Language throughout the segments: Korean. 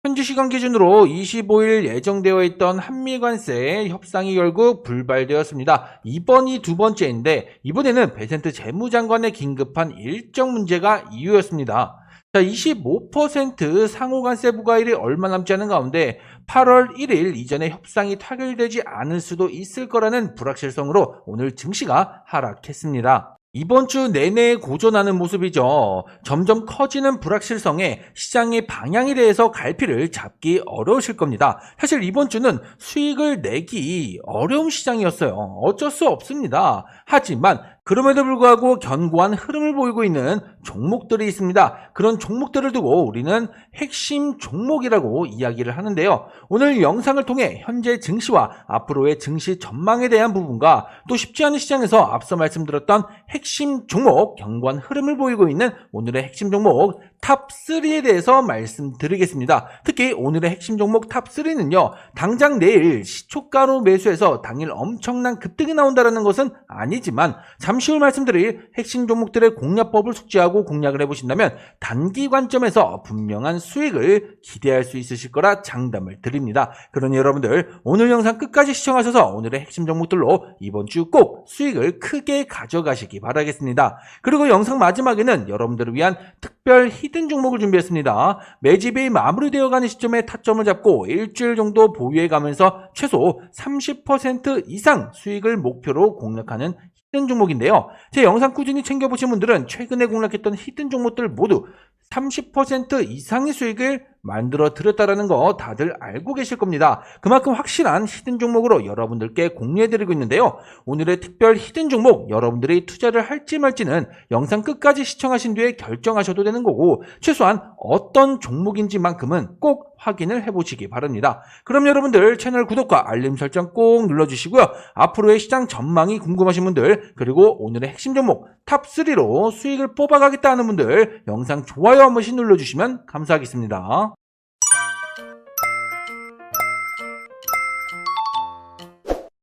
현지 시간 기준으로 25일 예정되어 있던 한미 관세 협상이 결국 불발되었습니다. 이번이 두 번째인데 이번에는 베센트 재무장관의 긴급한 일정 문제가 이유였습니다. 자, 25% 상호 관세 부과일이 얼마 남지 않은 가운데 8월 1일 이전에 협상이 타결되지 않을 수도 있을 거라는 불확실성으로 오늘 증시가 하락했습니다. 이번 주 내내 고전하는 모습이죠. 점점 커지는 불확실성에 시장의 방향에 대해서 갈피를 잡기 어려우실 겁니다. 사실 이번 주는 수익을 내기 어려운 시장이었어요. 어쩔 수 없습니다. 하지만 그럼에도 불구하고 견고한 흐름을 보이고 있는 종목들이 있습니다. 그런 종목들을 두고 우리는 핵심 종목이라고 이야기를 하는데요. 오늘 영상을 통해 현재 증시와 앞으로의 증시 전망에 대한 부분과 또 쉽지 않은 시장에서 앞서 말씀드렸던 핵심 종목, 견고한 흐름을 보이고 있는 오늘의 핵심 종목 탑3에 대해서 말씀드리겠습니다. 특히 오늘의 핵심 종목 탑3는요. 당장 내일 시초가로 매수해서 당일 엄청난 급등이 나온다는 것은 아니지만 잠시 후 말씀드릴 핵심 종목들의 공략법을 숙지하고 공략을 해보신다면 단기 관점에서 분명한 수익을 기대할 수 있으실 거라 장담을 드립니다. 그러니 여러분들 오늘 영상 끝까지 시청하셔서 오늘의 핵심 종목들로 이번 주 꼭 수익을 크게 가져가시기 바라겠습니다. 그리고 영상 마지막에는 여러분들을 위한 특별 히든 종목을 준비했습니다. 매집이 마무리되어가는 시점에 타점을 잡고 일주일 정도 보유해가면서 최소 30% 이상 수익을 목표로 공략하는 히든 종목인데요. 제 영상 꾸준히 챙겨보신 분들은 최근에 공략했던 히든 종목들 모두 30% 이상의 수익을 만들어 드렸다는 거 다들 알고 계실 겁니다. 그만큼 확실한 히든 종목으로 여러분들께 공유해드리고 있는데요. 오늘의 특별 히든 종목 여러분들이 투자를 할지 말지는 영상 끝까지 시청하신 뒤에 결정하셔도 되는 거고 최소한 어떤 종목인지만큼은 꼭 확인을 해보시기 바랍니다. 그럼 여러분들 채널 구독과 알림 설정 꼭 눌러주시고요. 앞으로의 시장 전망이 궁금하신 분들 그리고 오늘의 핵심 종목 탑3로 수익을 뽑아가겠다 하는 분들 영상 좋아요 한 번씩 눌러주시면 감사하겠습니다.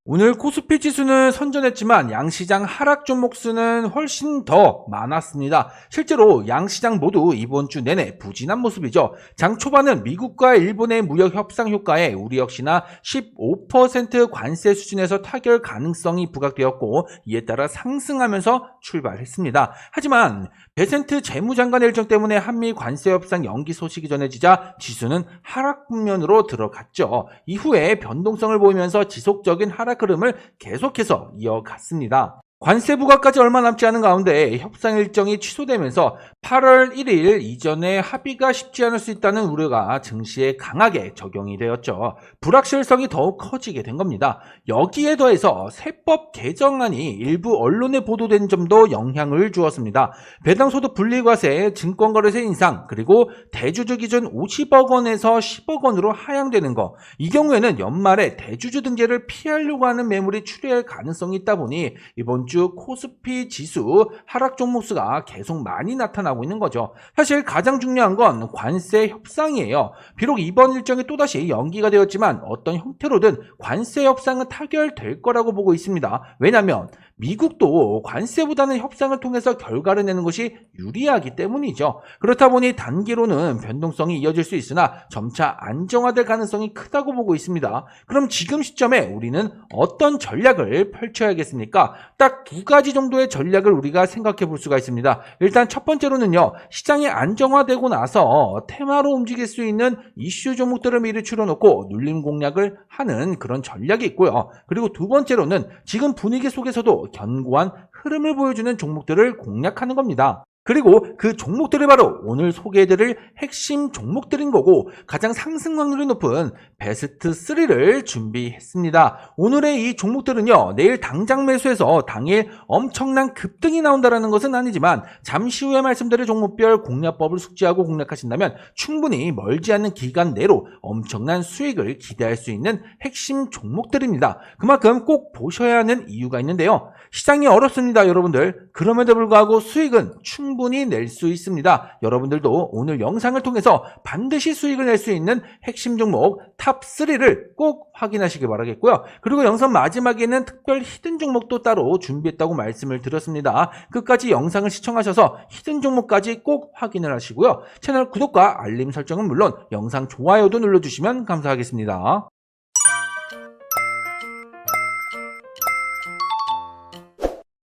오늘 코스피 지수는 선전했지만 양시장 하락 종목 수는 훨씬 더 많았습니다. 실제로 양시장 모두 이번 주 내내 부진한 모습이죠. 장 초반은 미국과 일본의 무역 협상 효과에 우리 역시나 15% 관세 수준에서 타결 가능성이 부각되었고 이에 따라 상승하면서 출발했습니다. 하지만 베센트 재무장관의 일정 때문에 한미 관세 협상 연기 소식이 전해지자 지수는 하락 국면으로 들어갔죠. 이후에 변동성을 보이면서 지속적인 하락 흐름을 계속해서 이어갔습니다. 관세 부과까지 얼마 남지 않은 가운데 협상 일정이 취소되면서 8월 1일 이전에 합의가 쉽지 않을 수 있다는 우려가 증시에 강하게 적용이 되었죠. 불확실성이 더욱 커지게 된 겁니다. 여기에 더해서 세법 개정안이 일부 언론에 보도된 점도 영향을 주었습니다. 배당소득 분리과세, 증권거래세 인상, 그리고 대주주 기준 50억 원에서 10억 원으로 하향되는 거. 이 경우에는 연말에 대주주 등재를 피하려고 하는 매물이 출회할 가능성이 있다 보니 이번 주 코스피 지수 하락 종목 수가 계속 많이 나타나고 있는 거죠. 사실 가장 중요한 건 관세 협상이에요. 비록 이번 일정이 또다시 연기가 되었지만 어떤 형태로든 관세 협상은 타결될 거라고 보고 있습니다. 왜냐하면 미국도 관세보다는 협상을 통해서 결과를 내는 것이 유리하기 때문이죠. 그렇다 보니 단기로는 변동성이 이어질 수 있으나 점차 안정화될 가능성이 크다고 보고 있습니다. 그럼 지금 시점에 우리는 어떤 전략을 펼쳐야겠습니까? 딱 두 가지 정도의 전략을 우리가 생각해 볼 수가 있습니다. 일단 첫 번째로는요. 시장이 안정화되고 나서 테마로 움직일 수 있는 이슈 종목들을 미리 추려놓고 눌림 공략을 하는 그런 전략이 있고요. 그리고 두 번째로는 지금 분위기 속에서도 견고한 흐름을 보여주는 종목들을 공략하는 겁니다. 그리고 그 종목들이 바로 오늘 소개해드릴 핵심 종목들인 거고 가장 상승 확률이 높은 베스트 3를 준비했습니다. 오늘의 이 종목들은요. 내일 당장 매수해서 당일 엄청난 급등이 나온다는 것은 아니지만 잠시 후에 말씀드릴 종목별 공략법을 숙지하고 공략하신다면 충분히 멀지 않은 기간 내로 엄청난 수익을 기대할 수 있는 핵심 종목들입니다. 그만큼 꼭 보셔야 하는 이유가 있는데요. 시장이 어렵습니다, 여러분들. 그럼에도 불구하고 수익은 충분히 충분히 낼 수 있습니다. 여러분들도 오늘 영상을 통해서 반드시 수익을 낼 수 있는 핵심 종목 탑3를 꼭 확인하시길 바라겠고요. 그리고 영상 마지막에는 특별 히든 종목도 따로 준비했다고 말씀을 드렸습니다. 끝까지 영상을 시청하셔서 히든 종목까지 꼭 확인을 하시고요. 채널 구독과 알림 설정은 물론 영상 좋아요도 눌러주시면 감사하겠습니다.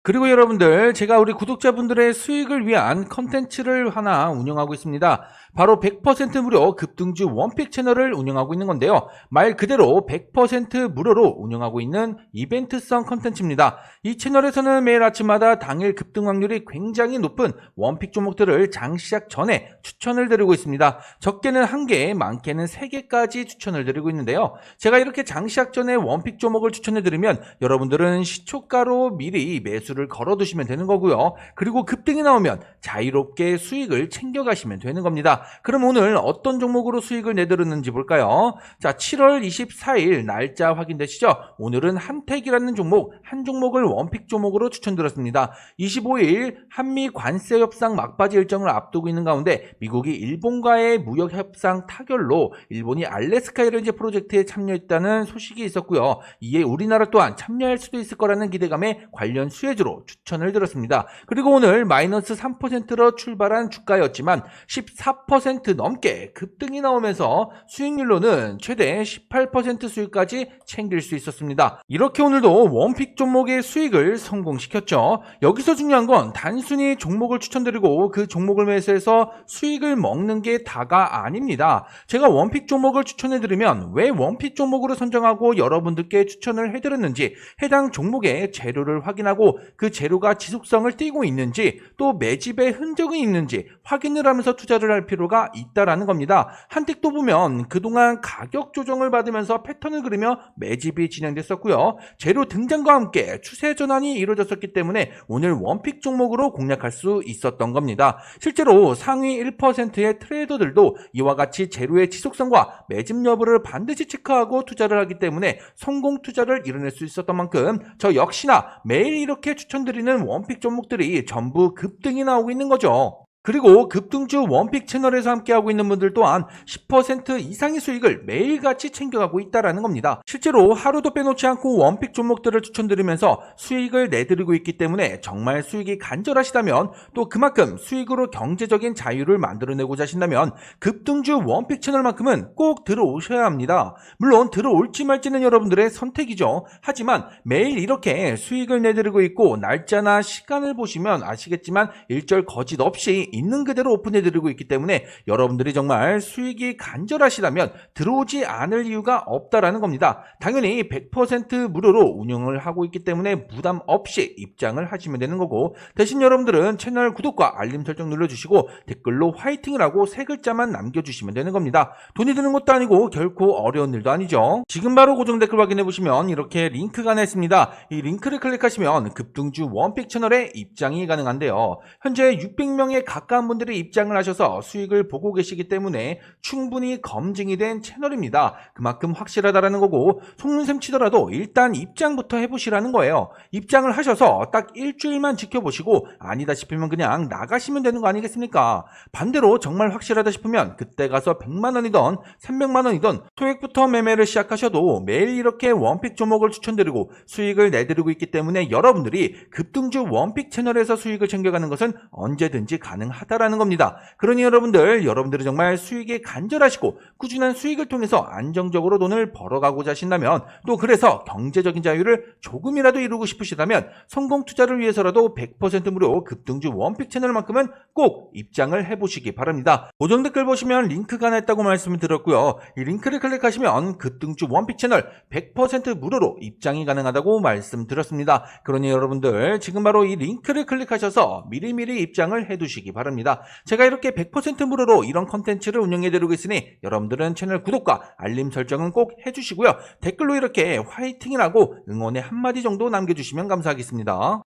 그리고 여러분들, 제가 우리 구독자분들의 수익을 위한 컨텐츠를 하나 운영하고 있습니다. 바로 100% 무료 급등주 원픽 채널을 운영하고 있는 건데요. 말 그대로 100% 무료로 운영하고 있는 이벤트성 컨텐츠입니다. 이 채널에서는 매일 아침마다 당일 급등 확률이 굉장히 높은 원픽 종목들을 장 시작 전에 추천을 드리고 있습니다. 적게는 1개, 많게는 3개까지 추천을 드리고 있는데요. 제가 이렇게 장 시작 전에 원픽 종목을 추천해 드리면 여러분들은 시초가로 미리 매수를 걸어두시면 되는 거고요. 그리고 급등이 나오면 자유롭게 수익을 챙겨가시면 되는 겁니다. 그럼 오늘 어떤 종목으로 수익을 내드렸는지 볼까요? 자, 7월 24일 날짜 확인되시죠? 오늘은 한택이라는 종목, 한 종목을 원픽 종목으로 추천드렸습니다. 25일 한미 관세 협상 막바지 일정을 앞두고 있는 가운데 미국이 일본과의 무역 협상 타결로 일본이 알래스카 LNG 프로젝트에 참여했다는 소식이 있었고요. 이에 우리나라 또한 참여할 수도 있을 거라는 기대감에 관련 수혜주로 추천을 드렸습니다. 그리고 오늘 마이너스 3%로 출발한 주가였지만 14% 넘게 급등이 나오면서 수익률로는 최대 18% 수익까지 챙길 수 있었습니다. 이렇게 오늘도 원픽 종목의 수익을 성공시켰죠. 여기서 중요한 건 단순히 종목을 추천드리고 그 종목을 매수해서 수익을 먹는 게 다가 아닙니다. 제가 원픽 종목을 추천해드리면 왜 원픽 종목으로 선정하고 여러분들께 추천을 해드렸는지, 해당 종목의 재료를 확인하고 그 재료가 지속성을 띠고 있는지, 또 매집의 흔적이 있는지 확인을 하면서 투자를 할 필요가 있다라는 겁니다. 한택도 보면 그동안 가격 조정을 받으면서 패턴을 그리며 매집이 진행됐었고요. 재료 등장과 함께 추세 전환이 이루어졌었기 때문에 오늘 원픽 종목으로 공략할 수 있었던 겁니다. 실제로 상위 1%의 트레이더들도 이와 같이 재료의 지속성과 매집 여부를 반드시 체크하고 투자를 하기 때문에 성공 투자를 이뤄낼 수 있었던 만큼 저 역시나 매일 이렇게 추천드리는 원픽 종목들이 전부 급등이 나오고 있는 거죠. 그리고 급등주 원픽 채널에서 함께하고 있는 분들 또한 10% 이상의 수익을 매일같이 챙겨가고 있다는 겁니다. 실제로 하루도 빼놓지 않고 원픽 종목들을 추천드리면서 수익을 내드리고 있기 때문에 정말 수익이 간절하시다면, 또 그만큼 수익으로 경제적인 자유를 만들어내고자 하신다면 급등주 원픽 채널만큼은 꼭 들어오셔야 합니다. 물론 들어올지 말지는 여러분들의 선택이죠. 하지만 매일 이렇게 수익을 내드리고 있고 날짜나 시간을 보시면 아시겠지만 일절 거짓 없이 있는 그대로 오픈해드리고 있기 때문에 여러분들이 정말 수익이 간절하시다면 들어오지 않을 이유가 없다라는 겁니다. 당연히 100% 무료로 운영을 하고 있기 때문에 부담 없이 입장을 하시면 되는 거고, 대신 여러분들은 채널 구독과 알림 설정 눌러주시고 댓글로 화이팅이라고 3글자만 남겨주시면 되는 겁니다. 돈이 드는 것도 아니고 결코 어려운 일도 아니죠. 지금 바로 고정 댓글 확인해보시면 이렇게 링크가 하나 있습니다. 이 링크를 클릭하시면 급등주 원픽 채널에 입장이 가능한데요. 현재 600명의 가까운 분들이 입장을 하셔서 수익을 보고 계시기 때문에 충분히 검증이 된 채널입니다. 그만큼 확실하다라는 거고, 속눈샘 치더라도 일단 입장부터 해보시라는 거예요. 입장을 하셔서 딱 일주일만 지켜보시고 아니다 싶으면 그냥 나가시면 되는 거 아니겠습니까? 반대로 정말 확실하다 싶으면 그때 가서 100만원이든 300만원이든 소액부터 매매를 시작하셔도 매일 이렇게 원픽 종목을 추천드리고 수익을 내드리고 있기 때문에 여러분들이 급등주 원픽 채널에서 수익을 챙겨가는 것은 언제든지 가능하다라는 겁니다. 그러니 여러분들이 정말 수익에 간절하시고 꾸준한 수익을 통해서 안정적으로 돈을 벌어가고자 하신다면, 또 그래서 경제적인 자유를 조금이라도 이루고 싶으시다면 성공 투자를 위해서라도 100% 무료 급등주 원픽 채널만큼은 꼭 입장을 해보시기 바랍니다. 고정 댓글 보시면 링크가 하나 있다고 말씀을 드렸고요. 이 링크를 클릭하시면 급등주 원픽 채널 100% 무료로 입장이 가능하다고 말씀드렸습니다. 그러니 여러분들 지금 바로 이 링크를 클릭하셔서 미리미리 입장을 해두시기 바랍니다. 제가 이렇게 100% 무료로 이런 컨텐츠를 운영해드리고 있으니 여러분들은 채널 구독과 알림 설정은 꼭 해주시고요. 댓글로 이렇게 화이팅이라고 응원의 한마디 정도 남겨주시면 감사하겠습니다.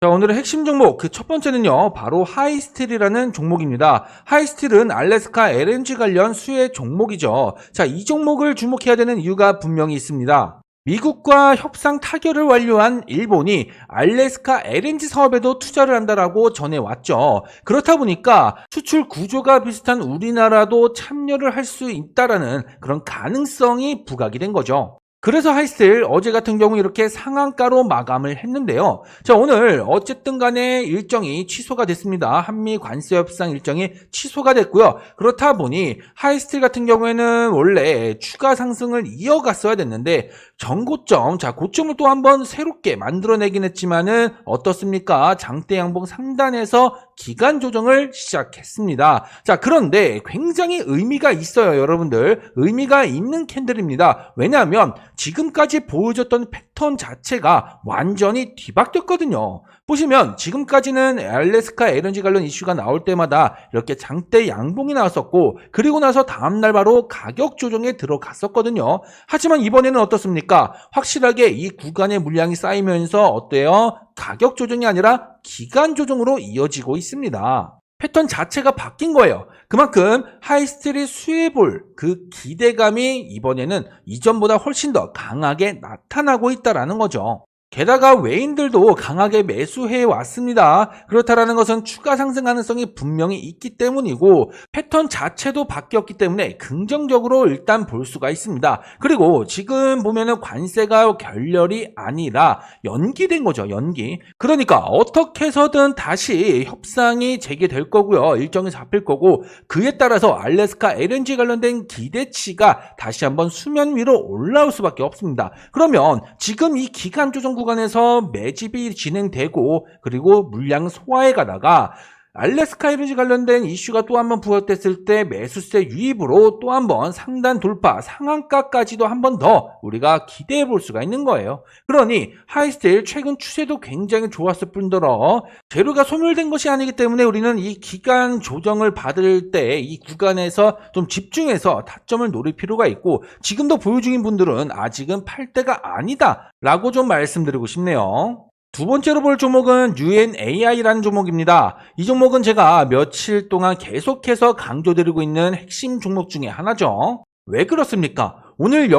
자, 오늘의 핵심 종목 그 첫 번째는요, 바로 하이스틸이라는 종목입니다. 하이스틸은 알래스카 LNG 관련 수혜 종목이죠. 자, 이 종목을 주목해야 되는 이유가 분명히 있습니다. 미국과 협상 타결을 완료한 일본이 알래스카 LNG 사업에도 투자를 한다라고 전해왔죠. 그렇다 보니까 수출 구조가 비슷한 우리나라도 참여를 할 수 있다라는 그런 가능성이 부각이 된 거죠. 그래서 하이스텔 어제 같은 경우 이렇게 상한가로 마감을 했는데요. 자, 오늘 어쨌든 간에 일정이 취소가 됐습니다. 한미 관세 협상 일정이 취소가 됐고요. 그렇다 보니 하이스텔 같은 경우에는 원래 추가 상승을 이어갔어야 됐는데 정고점, 자, 고점을 또 한번 새롭게 만들어내긴 했지만은 어떻습니까? 장대 양봉 상단에서 기간 조정을 시작했습니다. 자, 그런데 굉장히 의미가 있어요, 여러분들. 의미가 있는 캔들입니다. 왜냐하면 지금까지 보여줬던 패턴 자체가 완전히 뒤바뀌었거든요. 보시면 지금까지는 알래스카 LNG 관련 이슈가 나올 때마다 이렇게 장대 양봉이 나왔었고, 그리고 나서 다음날 바로 가격 조정에 들어갔었거든요. 하지만 이번에는 어떻습니까? 확실하게 이 구간의 물량이 쌓이면서 어때요? 가격 조정이 아니라 기간 조정으로 이어지고 있습니다. 패턴 자체가 바뀐 거예요. 그만큼 하이스트리 수혜볼 그 기대감이 이번에는 이전보다 훨씬 더 강하게 나타나고 있다는 거죠. 게다가 외인들도 강하게 매수해 왔습니다. 그렇다라는 것은 추가 상승 가능성이 분명히 있기 때문이고 패턴 자체도 바뀌었기 때문에 긍정적으로 일단 볼 수가 있습니다. 그리고 지금 보면은 관세가 결렬이 아니라 연기된 거죠. 연기. 그러니까 어떻게 해서든 다시 협상이 재개될 거고요. 일정이 잡힐 거고 그에 따라서 알래스카 LNG 관련된 기대치가 다시 한번 수면 위로 올라올 수밖에 없습니다. 그러면 지금 이 기간 조정 구간에서 매집이 진행되고 그리고 물량 소화에 가다가 알래스카 LNG 관련된 이슈가 또 한번 부각됐을 때 매수세 유입으로 또 한번 상단 돌파, 상한가까지도 한 번 더 우리가 기대해 볼 수가 있는 거예요. 그러니 하이스텔 최근 추세도 굉장히 좋았을 뿐더러 재료가 소멸된 것이 아니기 때문에 우리는 이 기간 조정을 받을 때 이 구간에서 좀 집중해서 타점을 노릴 필요가 있고 지금도 보유 중인 분들은 아직은 팔 때가 아니다 라고 좀 말씀드리고 싶네요. 두 번째로 볼 종목은 UNAI라는 종목입니다. 이 종목은 제가 며칠 동안 계속해서 강조드리고 있는 핵심 종목 중에 하나죠. 왜 그렇습니까? 오늘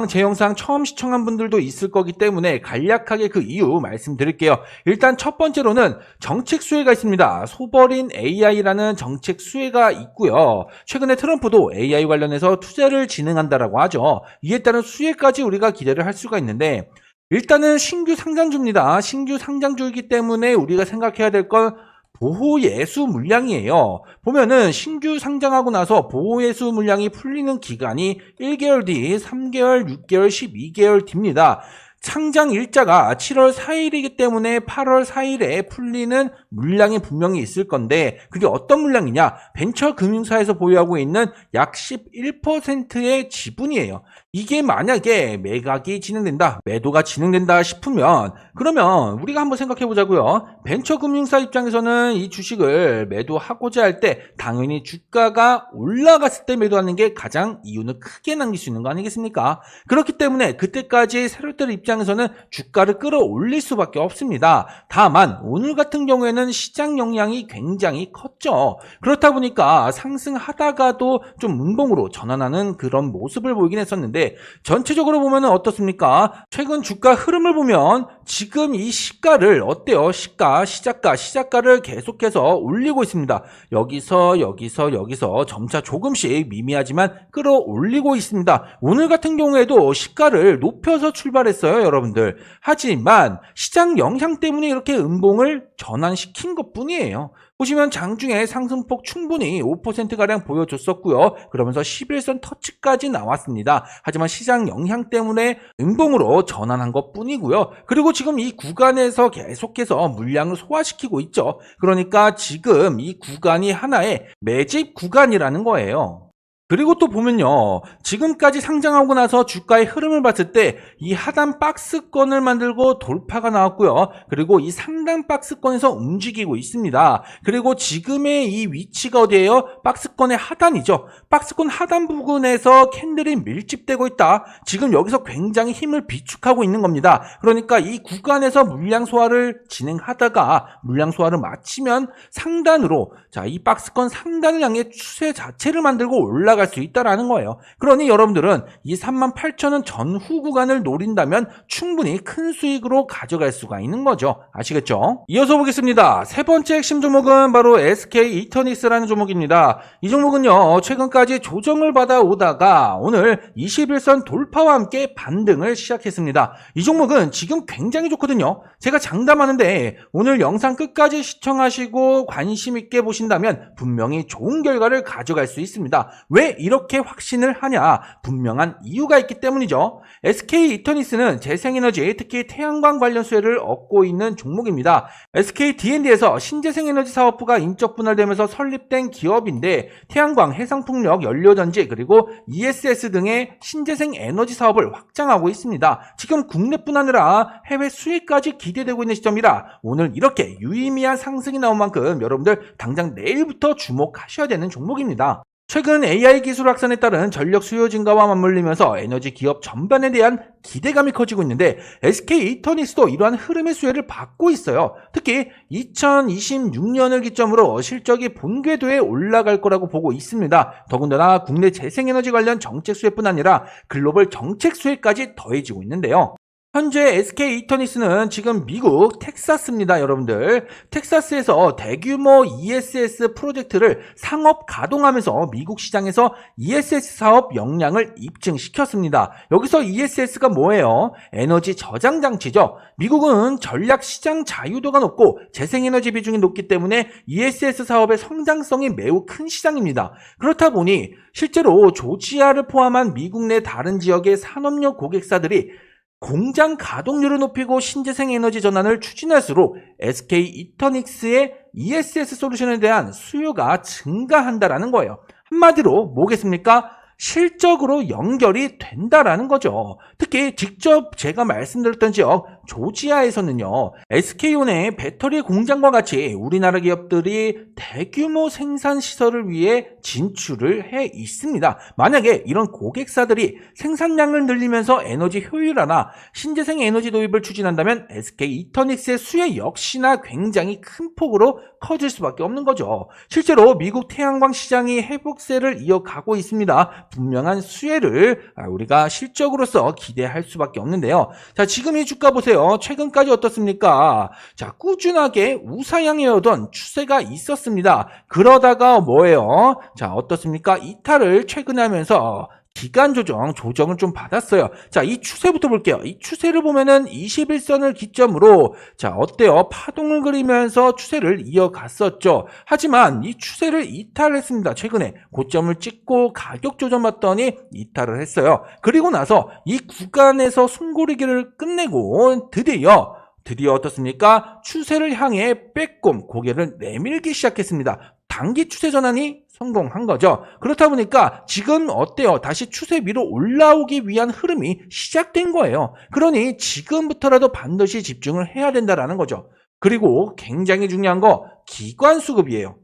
제 영상 처음 시청한 분들도 있을 거기 때문에 간략하게 그 이유 말씀드릴게요. 일단 첫 번째로는 정책 수혜가 있습니다. 소버린 AI라는 정책 수혜가 있고요. 최근에 트럼프도 AI 관련해서 투자를 진행한다라고 하죠. 이에 따른 수혜까지 우리가 기대를 할 수가 있는데 일단은 신규 상장주입니다. 신규 상장주이기 때문에 우리가 생각해야 될 건 보호예수 물량이에요. 보면은 신규 상장하고 나서 보호예수 물량이 풀리는 기간이 1개월 뒤, 3개월, 6개월, 12개월 뒤입니다. 상장 일자가 7월 4일이기 때문에 8월 4일에 풀리는 물량이 분명히 있을 건데 그게 어떤 물량이냐? 벤처금융사에서 보유하고 있는 약 11%의 지분이에요. 이게 만약에 매각이 진행된다, 매도가 진행된다 싶으면 그러면 우리가 한번 생각해 보자고요. 벤처금융사 입장에서는 이 주식을 매도하고자 할 때 당연히 주가가 올라갔을 때 매도하는 게 가장 이윤을 크게 남길 수 있는 거 아니겠습니까? 그렇기 때문에 그때까지 세력들 입장에서는 주가를 끌어올릴 수밖에 없습니다. 다만 오늘 같은 경우에는 시장 영향이 굉장히 컸죠. 그렇다 보니까 상승하다가도 좀 운봉으로 전환하는 그런 모습을 보이긴 했었는데 전체적으로 보면 어떻습니까? 최근 주가 흐름을 보면 지금 이 시가를 어때요? 시작가를 계속해서 올리고 있습니다. 여기서 점차 조금씩 미미하지만 끌어올리고 있습니다. 오늘 같은 경우에도 시가를 높여서 출발했어요, 여러분들. 하지만 시장 영향 때문에 이렇게 음봉을 전환시킨 것뿐이에요. 보시면 장중에 상승폭 충분히 5%가량 보여줬었고요. 그러면서 11선 터치까지 나왔습니다. 하지만 시장 영향 때문에 음봉으로 전환한 것뿐이고요. 그리고 지금 이 구간에서 계속해서 물량을 소화시키고 있죠. 그러니까 지금 이 구간이 하나의 매집 구간이라는 거예요. 그리고 또 보면요. 지금까지 상장하고 나서 주가의 흐름을 봤을 때 이 하단 박스권을 만들고 돌파가 나왔고요. 그리고 이 상단 박스권에서 움직이고 있습니다. 그리고 지금의 이 위치가 어디예요? 박스권의 하단이죠. 박스권 하단 부분에서 캔들이 밀집되고 있다. 지금 여기서 굉장히 힘을 비축하고 있는 겁니다. 그러니까 이 구간에서 물량 소화를 진행하다가 물량 소화를 마치면 상단으로 이 박스권 상단을 향해 추세 자체를 만들고 올라갈 올라갈 수 있다라는 거예요. 그러니 여러분들은 이 38,000원 전후 구간을 노린다면 충분히 큰 수익으로 가져갈 수가 있는 거죠. 아시겠죠? 이어서 보겠습니다. 세 번째 핵심 종목은 바로 SK 이터닉스라는 종목입니다. 이 종목은요, 최근까지 조정을 받아 오다가 오늘 21선 돌파와 함께 반등을 시작했습니다. 이 종목은 지금 굉장히 좋거든요. 제가 장담하는데 오늘 영상 끝까지 시청하시고 관심 있게 보신다면 분명히 좋은 결과를 가져갈 수 있습니다. 왜 이렇게 확신을 하냐? 분명한 이유가 있기 때문이죠. SK 이터닉스는 재생에너지, 특히 태양광 관련 수혜를 얻고 있는 종목입니다. SK D&D에서 신재생에너지 사업부가 인적 분할되면서 설립된 기업인데 태양광, 해상풍력, 연료전지 그리고 ESS 등의 신재생 에너지 사업을 확장하고 있습니다. 지금 국내뿐 아니라 해외 수익까지 기대되고 있는 시점이라 오늘 이렇게 유의미한 상승이 나온 만큼 여러분들 당장 내일부터 주목하셔야 되는 종목입니다. 최근 AI 기술 확산에 따른 전력 수요 증가와 맞물리면서 에너지 기업 전반에 대한 기대감이 커지고 있는데 SK 이터닉스도 이러한 흐름의 수혜를 받고 있어요. 특히 2026년을 기점으로 실적이 본궤도에 올라갈 거라고 보고 있습니다. 더군다나 국내 재생에너지 관련 정책 수혜뿐 아니라 글로벌 정책 수혜까지 더해지고 있는데요. 현재 SK 이터닉스는 지금 미국 텍사스입니다, 여러분들. 텍사스에서 대규모 ESS 프로젝트를 상업 가동하면서 미국 시장에서 ESS 사업 역량을 입증시켰습니다. 여기서 ESS가 뭐예요? 에너지 저장 장치죠. 미국은 전략 시장 자유도가 높고 재생에너지 비중이 높기 때문에 ESS 사업의 성장성이 매우 큰 시장입니다. 그렇다 보니 실제로 조지아를 포함한 미국 내 다른 지역의 산업용 고객사들이 공장 가동률을 높이고 신재생 에너지 전환을 추진할수록 SK 이터닉스의 ESS 솔루션에 대한 수요가 증가한다라는 거예요. 한마디로 뭐겠습니까? 실적으로 연결이 된다라는 거죠. 특히 직접 제가 말씀드렸던 지역 조지아에서는요, SK온의 배터리 공장과 같이 우리나라 기업들이 대규모 생산 시설을 위해 진출을 해 있습니다. 만약에 이런 고객사들이 생산량을 늘리면서 에너지 효율화나 신재생 에너지 도입을 추진한다면 SK 이터닉스의 수혜 역시나 굉장히 큰 폭으로 커질 수밖에 없는 거죠. 실제로 미국 태양광 시장이 회복세를 이어가고 있습니다. 분명한 수혜를 우리가 실적으로서 기대할 수밖에 없는데요. 자, 지금 이 주가 보세요. 최근까지 어떻습니까? 자, 꾸준하게 우상향이었던 추세가 있었습니다. 그러다가 뭐예요? 자, 어떻습니까? 이탈을 최근에 하면서 기간 조정을 좀 받았어요. 자, 이 추세부터 볼게요. 이 추세를 보면은 21선을 기점으로 자, 어때요? 파동을 그리면서 추세를 이어갔었죠. 하지만 이 추세를 이탈했습니다. 최근에 고점을 찍고 가격 조정 받더니 이탈을 했어요. 그리고 나서 이 구간에서 숨고르기를 끝내고 드디어 어떻습니까? 추세를 향해 빼꼼 고개를 내밀기 시작했습니다. 단기 추세 전환이 성공한 거죠. 그렇다 보니까 지금 어때요? 다시 추세 위로 올라오기 위한 흐름이 시작된 거예요. 그러니 지금부터라도 반드시 집중을 해야 된다라는 거죠. 그리고 굉장히 중요한 거 기관 수급이에요.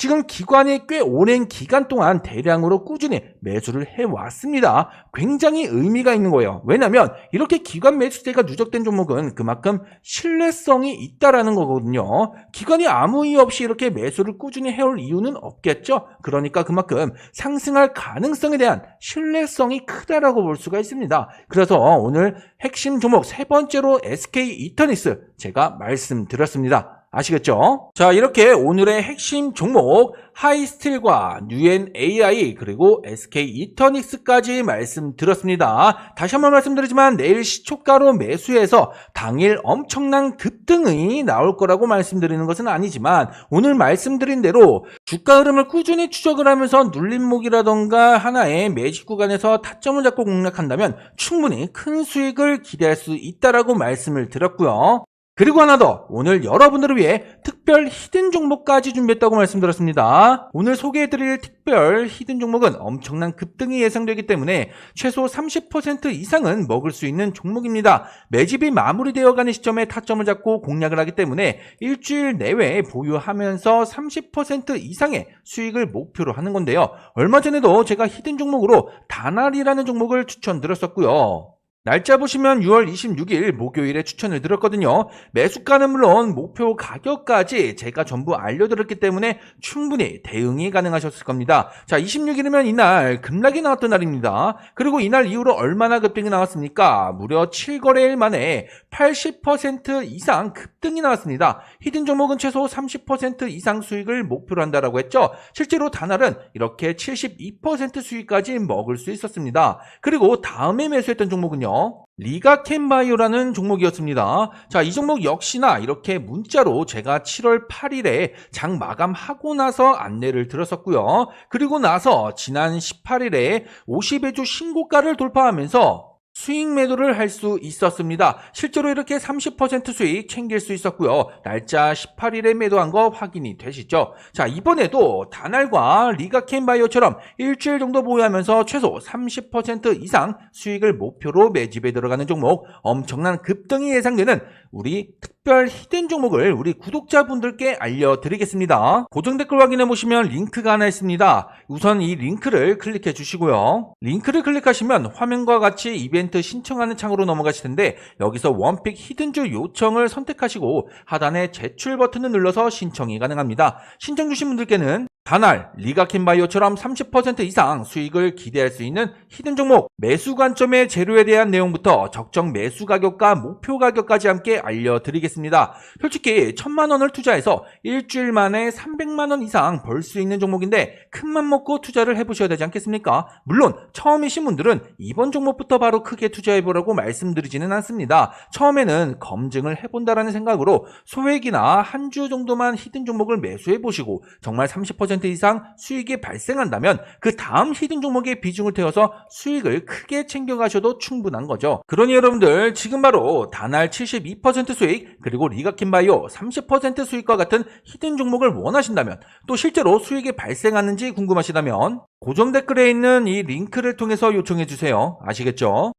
지금 기관이 꽤 오랜 기간 동안 대량으로 꾸준히 매수를 해왔습니다. 굉장히 의미가 있는 거예요. 왜냐하면 이렇게 기관 매수세가 누적된 종목은 그만큼 신뢰성이 있다라는 거거든요. 기관이 아무 이유 없이 이렇게 매수를 꾸준히 해올 이유는 없겠죠. 그러니까 그만큼 상승할 가능성에 대한 신뢰성이 크다라고 볼 수가 있습니다. 그래서 오늘 핵심 종목 세 번째로 SK 이터닉스 제가 말씀드렸습니다. 아시겠죠? 자, 이렇게 오늘의 핵심 종목 하이스틸과 뉴엔 AI 그리고 SK 이터닉스까지 말씀드렸습니다. 다시 한번 말씀드리지만 내일 시초가로 매수해서 당일 엄청난 급등이 나올 거라고 말씀드리는 것은 아니지만 오늘 말씀드린 대로 주가 흐름을 꾸준히 추적을 하면서 눌림목이라던가 하나의 매직 구간에서 타점을 잡고 공략한다면 충분히 큰 수익을 기대할 수 있다라고 말씀을 드렸고요. 그리고 하나 더, 오늘 여러분들을 위해 특별 히든 종목까지 준비했다고 말씀드렸습니다. 오늘 소개해드릴 특별 히든 종목은 엄청난 급등이 예상되기 때문에 최소 30% 이상은 먹을 수 있는 종목입니다. 매집이 마무리되어 가는 시점에 타점을 잡고 공략을 하기 때문에 일주일 내외에 보유하면서 30% 이상의 수익을 목표로 하는 건데요. 얼마 전에도 제가 히든 종목으로 다날이라는 종목을 추천드렸었고요. 날짜 보시면 6월 26일 목요일에 추천을 드렸거든요. 매수가는 물론 목표 가격까지 제가 전부 알려드렸기 때문에 충분히 대응이 가능하셨을 겁니다. 자, 26일이면 이날 급락이 나왔던 날입니다. 그리고 이날 이후로 얼마나 급등이 나왔습니까? 무려 7거래일 만에 80% 이상 급등이 나왔습니다. 히든 종목은 최소 30% 이상 수익을 목표로 한다라고 했죠. 실제로 다날은 이렇게 72% 수익까지 먹을 수 있었습니다. 그리고 다음에 매수했던 종목은요, 리가캠바이오라는 종목이었습니다. 자, 이 종목 역시나 이렇게 문자로 제가 7월 8일에 장 마감하고 나서 안내를 드렸었고요. 그리고 나서 지난 18일에 50의 주 신고가를 돌파하면서 수익 매도를 할 수 있었습니다. 실제로 이렇게 30% 수익 챙길 수 있었고요. 날짜 18일에 매도한 거 확인이 되시죠? 자, 이번에도 다날과 리가캠바이오처럼 일주일 정도 보유하면서 최소 30% 이상 수익을 목표로 매집에 들어가는 종목, 엄청난 급등이 예상되는 우리 특별 히든 종목을 우리 구독자분들께 알려드리겠습니다. 고정 댓글 확인해 보시면 링크가 하나 있습니다. 우선 이 링크를 클릭해 주시고요. 링크를 클릭하시면 화면과 같이 이벤트 신청하는 창으로 넘어가실 텐데, 여기서 원픽 히든주 요청을 선택하시고 하단에 제출 버튼을 눌러서 신청이 가능합니다. 신청 주신 분들께는 다날, 리가캠바이오처럼 30% 이상 수익을 기대할 수 있는 히든 종목, 매수 관점의 재료에 대한 내용부터 적정 매수 가격과 목표 가격까지 함께 알려드리겠습니다. 솔직히 1000만 원을 투자해서 일주일 만에 300만 원 이상 벌 수 있는 종목인데 큰맘 먹고 투자를 해보셔야 되지 않겠습니까? 물론 처음이신 분들은 이번 종목부터 바로 크게 투자해보라고 말씀드리지는 않습니다. 처음에는 검증을 해본다라는 생각으로 소액이나 한 주 정도만 히든 종목을 매수해보시고 정말 30% 이상 수익이 발생한다면 그 다음 히든 종목의 비중을 태워서 수익을 크게 챙겨가셔도 충분한 거죠. 그러니 여러분들 지금 바로 다날 72% 수익, 그리고 리가캠바이오 30% 수익과 같은 히든 종목을 원하신다면, 또 실제로 수익이 발생하는지 궁금하시다면 고정 댓글에 있는 이 링크를 통해서 요청해 주세요. 아시겠죠?